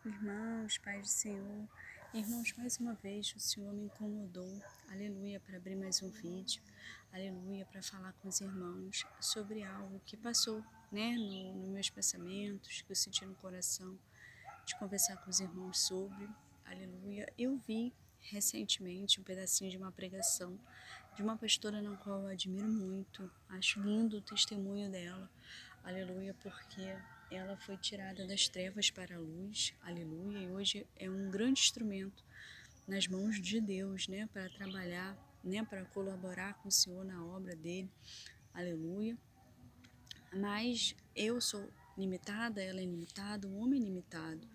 Irmãos, Pai do Senhor, irmãos, mais uma vez o Senhor me incomodou, aleluia, para abrir mais um vídeo, aleluia, para falar com os irmãos sobre algo que passou, né, nos meus pensamentos, que eu senti no coração, de conversar com os irmãos sobre, aleluia. Eu vi recentemente um pedacinho de uma pregação de uma pastora na qual eu admiro muito, acho lindo o testemunho dela, aleluia, porque ela foi tirada das trevas para a luz, aleluia, e hoje é um grande instrumento nas mãos de Deus, né, para trabalhar, né, para colaborar com o Senhor na obra dele, aleluia. Mas eu sou limitada, ela é limitada, o homem é limitado.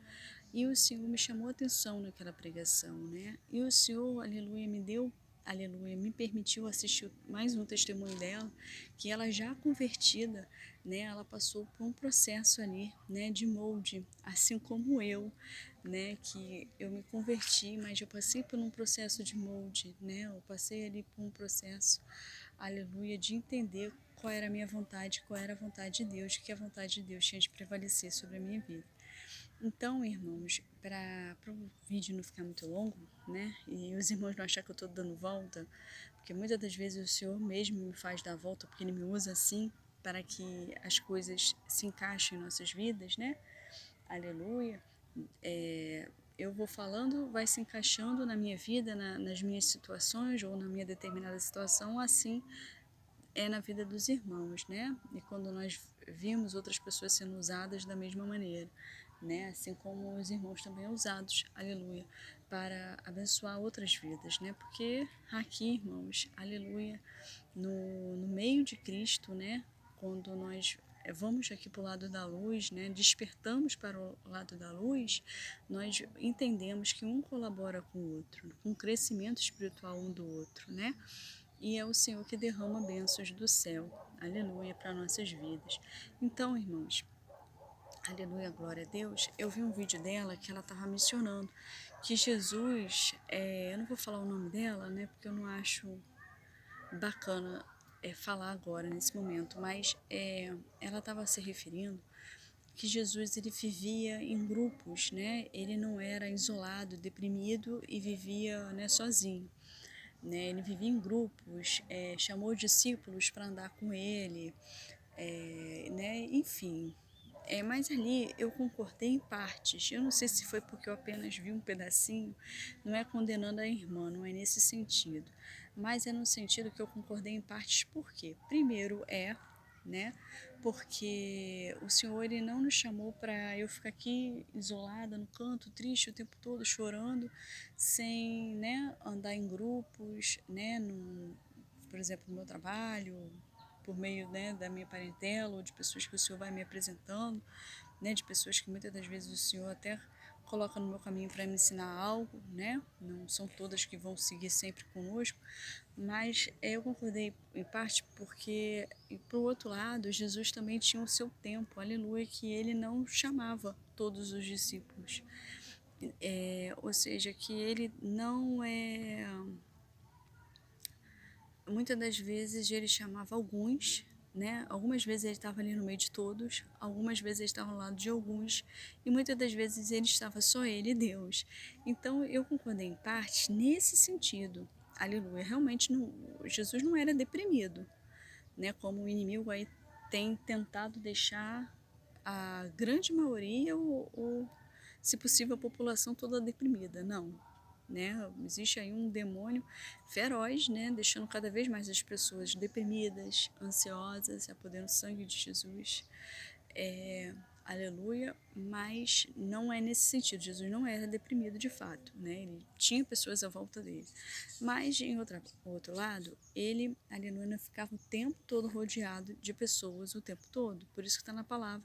E o Senhor me chamou a atenção naquela pregação, né? E o Senhor, aleluia, me deu, aleluia, me permitiu assistir mais um testemunho dela, que ela já convertida, né? Ela passou por um processo ali, né, de molde, assim como eu, né? Que eu me converti, mas eu passei por um processo de molde, né? Eu passei ali por um processo, aleluia, de entender qual era a minha vontade, qual era a vontade de Deus, que a vontade de Deus tinha de prevalecer sobre a minha vida. Então, irmãos, para o vídeo não ficar muito longo, né, e os irmãos não acharem que eu estou dando volta, porque muitas das vezes o Senhor mesmo me faz dar volta, porque Ele me usa assim para que as coisas se encaixem em nossas vidas, né, aleluia. Eu vou falando, vai se encaixando na minha vida, nas minhas situações ou na minha determinada situação, assim é na vida dos irmãos, né? E quando nós vimos outras pessoas sendo usadas da mesma maneira, né? Assim como os irmãos também usados, aleluia, para abençoar outras vidas, né? Porque aqui, irmãos, aleluia, no meio de Cristo, né? Quando nós vamos aqui para o lado da luz, né? Despertamos para o lado da luz, nós entendemos que um colabora com o outro, com o crescimento espiritual um do outro, né? E é o Senhor que derrama bênçãos do céu, aleluia, para nossas vidas. Então, irmãos, aleluia, glória a Deus, eu vi um vídeo dela que ela estava mencionando que Jesus, eu não vou falar o nome dela, né, porque eu não acho bacana falar agora, nesse momento, mas ela estava se referindo que Jesus ele vivia em grupos, né, ele não era isolado, deprimido e vivia, né, sozinho. Né, ele vivia em grupos, chamou discípulos para andar com ele, né, enfim. Mas ali eu concordei em partes. Eu não sei se foi porque eu apenas vi um pedacinho, não é condenando a irmã, não é nesse sentido. Mas é no sentido que eu concordei em partes, por quê? Primeiro né? Porque o Senhor ele não nos chamou para eu ficar aqui isolada no canto, triste o tempo todo, chorando, sem, né, andar em grupos, né, por exemplo, no meu trabalho, por meio, né, da minha parentela ou de pessoas que o Senhor vai me apresentando, né, de pessoas que muitas das vezes o Senhor até coloca no meu caminho para me ensinar algo, né? Não são todas que vão seguir sempre conosco, mas eu concordei em parte porque, por outro lado, Jesus também tinha o seu tempo, aleluia, que ele não chamava todos os discípulos. Ou seja, que ele não é. Muitas das vezes ele chamava alguns, né? Algumas vezes ele estava ali no meio de todos, algumas vezes ele estava ao lado de alguns, e muitas das vezes ele estava só ele e Deus. Então eu concordei em parte nesse sentido. Aleluia. Realmente não, Jesus não era deprimido, né? Como o inimigo aí tem tentado deixar a grande maioria ou se possível a população toda deprimida. Não, né? Existe aí um demônio feroz, né? Deixando cada vez mais as pessoas deprimidas, ansiosas, apodando o sangue de Jesus. Aleluia, mas não é nesse sentido. Jesus não era deprimido de fato, né? Ele tinha pessoas à volta dele. Mas, em outro lado, ele, aleluia, não ficava o tempo todo rodeado de pessoas o tempo todo. Por isso que está na palavra,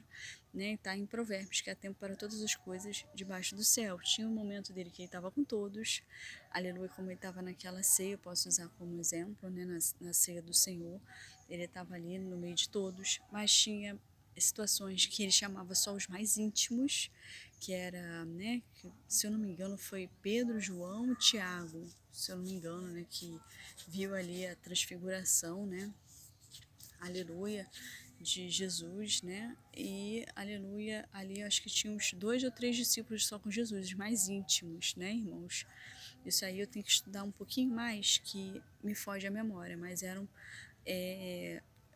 né? Está em Provérbios, que há tempo para todas as coisas debaixo do céu. Tinha um momento dele que ele estava com todos, aleluia, como ele estava naquela ceia, eu posso usar como exemplo, né? Na ceia do Senhor, ele estava ali no meio de todos, mas tinha situações que ele chamava só os mais íntimos, que era, né, que, se eu não me engano, foi Pedro, João e Tiago, se eu não me engano, né, que viu ali a transfiguração, né, aleluia, de Jesus, né? E, aleluia, ali acho que tinha uns 2 ou 3 discípulos só com Jesus, os mais íntimos, né, irmãos? Isso aí eu tenho que estudar um pouquinho mais, que me foge a memória, mas eram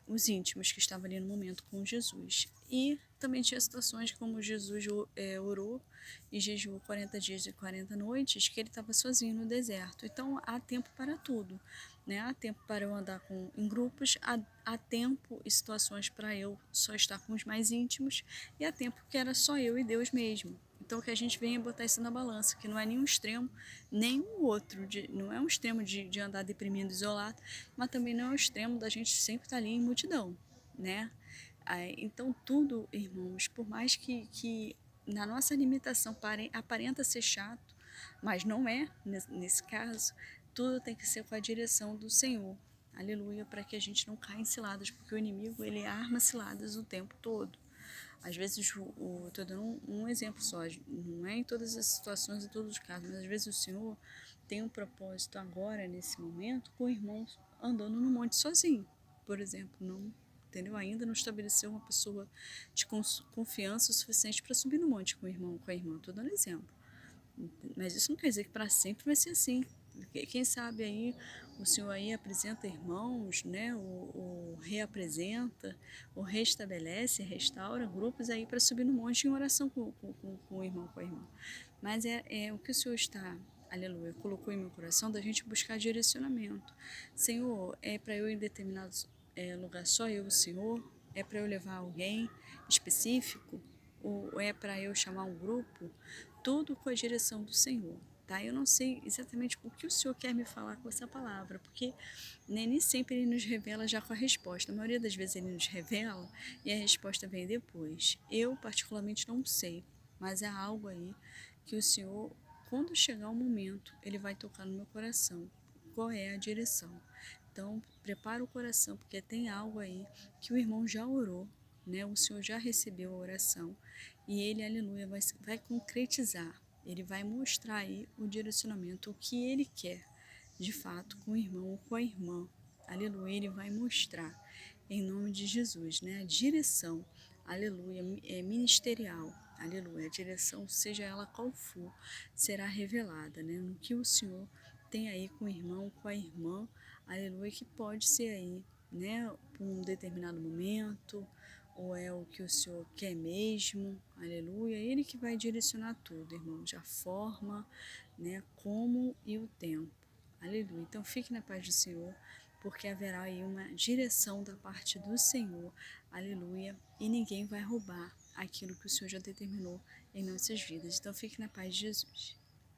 os íntimos que estavam ali no momento com Jesus. E também tinha situações como Jesus orou e jejuou 40 dias e 40 noites, que ele estava sozinho no deserto. Então há tempo para tudo, né? Há tempo para eu andar em grupos, há tempo e situações para eu só estar com os mais íntimos, e há tempo que era só eu e Deus mesmo. Então que a gente venha botar isso na balança, que não é nenhum extremo, nem o outro, não é um extremo de andar deprimido, isolado, mas também não é um extremo da gente sempre estar ali em multidão, né? Então tudo, irmãos, por mais que na nossa limitação aparenta ser chato, mas não é, nesse caso, tudo tem que ser com a direção do Senhor. Aleluia, para que a gente não caia em ciladas, porque o inimigo, ele arma ciladas o tempo todo. Às vezes, estou dando um exemplo só, não é em todas as situações, em todos os casos, mas às vezes o Senhor tem um propósito agora, nesse momento, com o irmão andando no monte sozinho, por exemplo, não, entendeu? Ainda não estabeleceu uma pessoa de confiança o suficiente para subir no monte com o irmão, com a irmã, estou dando exemplo. Mas isso não quer dizer que para sempre vai ser assim. Quem sabe aí o Senhor aí apresenta irmãos, né? O reapresenta, o restabelece, restaura grupos aí para subir no monte em oração com o irmão, com a irmã. Mas é o que o Senhor está, aleluia, colocou em meu coração da gente buscar direcionamento. Senhor, é para eu ir em determinado lugar só eu, o Senhor? É para eu levar alguém específico? Ou é para eu chamar um grupo? Tudo com a direção do Senhor. Tá? Eu não sei exatamente o que o Senhor quer me falar com essa palavra, porque nem sempre Ele nos revela já com a resposta. A maioria das vezes Ele nos revela e a resposta vem depois. Eu, particularmente, não sei, mas é algo aí que o Senhor, quando chegar o momento, Ele vai tocar no meu coração. Qual é a direção? Então, prepara o coração, porque tem algo aí que o irmão já orou, né? O Senhor já recebeu a oração e Ele, aleluia, vai concretizar. Ele vai mostrar aí o direcionamento, o que Ele quer, de fato, com o irmão ou com a irmã. Aleluia, Ele vai mostrar, em nome de Jesus, né? A direção, aleluia, é ministerial. Aleluia, a direção, seja ela qual for, será revelada, né? No que o Senhor tem aí com o irmão, com a irmã, aleluia, que pode ser aí, né? Por um determinado momento, ou é o que o Senhor quer mesmo, aleluia, Ele que vai direcionar tudo, irmãos, a forma, né? Como e o tempo, aleluia. Então fique na paz do Senhor, porque haverá aí uma direção da parte do Senhor, aleluia, e ninguém vai roubar aquilo que o Senhor já determinou em nossas vidas. Então fique na paz de Jesus.